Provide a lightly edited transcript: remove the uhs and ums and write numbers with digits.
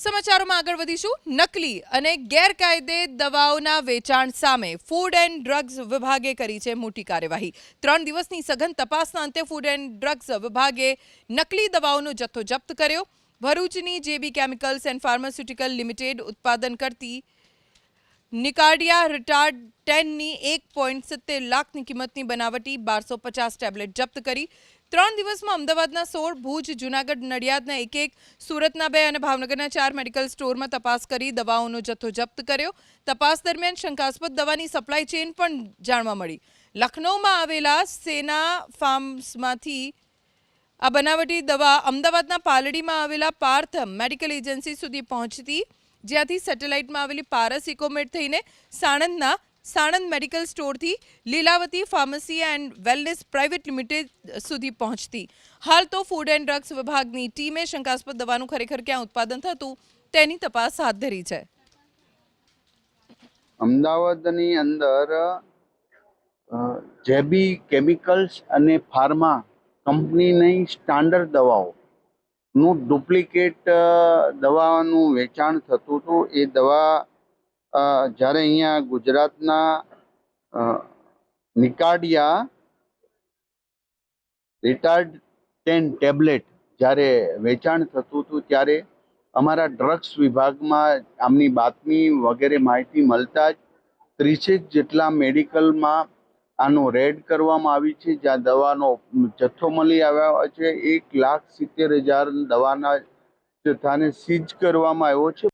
સમાચારોમાં આગળ વધીશું। નકલી અને ગેરકાયદે દવાઓના વેચાણ સામે ફૂડ એન્ડ ડ્રગ્સ વિભાગે કરી છે મોટી કાર્યવાહી। 3 દિવસની સઘન તપાસના અંતે ફૂડ એન્ડ ડ્રગ્સ વિભાગે નકલી દવાઓનો જથ્થો જપ્ત કર્યો। ભરૂચની જેબી કેમિકલ્સ એન્ડ ફાર્માસ્યુટિકલ લિમિટેડ ઉત્પાદન કરતી નિકાર્ડિયા રિટાર્ડ 10ની 1.70 લાખની કિંમતની બનાવટી 1250 ટેબ્લેટ જપ્ત કરી। 3 દિવસમાં અમદાવાદના 16, ભુજ, જૂનાગઢ, નડિયાદના 1, સુરતના 2 અને ભાવનગરના 4 મેડિકલ સ્ટોરમાં તપાસ કરી દવાઓનો જથ્થો જપ્ત કર્યો। તપાસ દરમિયાન શંકાસ્પદ દવાની સપ્લાય ચેઇન પણ જાણવા મળી। લખનૌમાં આવેલા સેના ફાર્મ્સમાંથી આ બનાવટી દવા અમદાવાદના પાલડીમાં આવેલા પાર્થ મેડિકલ એજન્સી સુધી પહોંચતી, જ્યાંથી સેટેલાઇટમાં આવેલી પારસ ઇકોમેડ થઈને સાણંદના સાણંદ મેડિકલ સ્ટોરથી Lilavati pharmacy and wellness private limited સુધી પહોંચતી। હાલ તો ફૂડ એન્ડ ડ્રગ્સ વિભાગની ટીમે શંકાસ્પદ દવાનું ખરેખર ક્યાં ઉત્પાદન થતું તેની તપાસ હાથ ધરી છે। અમદાવાદની અંદર જેબી કેમિકલ્સ અને ફાર્મા કંપનીની સ્ટાન્ડર્ડ દવાઓનું ડુપ્લિકેટ દવાનું વેચાણ થતું હતું। એ દવા જ્યારે અહીંયા ગુજરાતના નિકાર્ડિયા રિટાર્ડ 10 ટેબ્લેટ જ્યારે વેચાણ થતું હતું ત્યારે અમારા ડ્રગ્સ વિભાગમાં આમની બાતમી વગેરે માહિતી મળતા જ 30 જેટલા મેડિકલમાં આનો રેડ કરવામાં આવી છે, જ્યાં દવાનો જથ્થો મળી આવ્યો છે। 1,70,000 દવાના જથ્થાને સીઝ કરવામાં આવ્યો છે।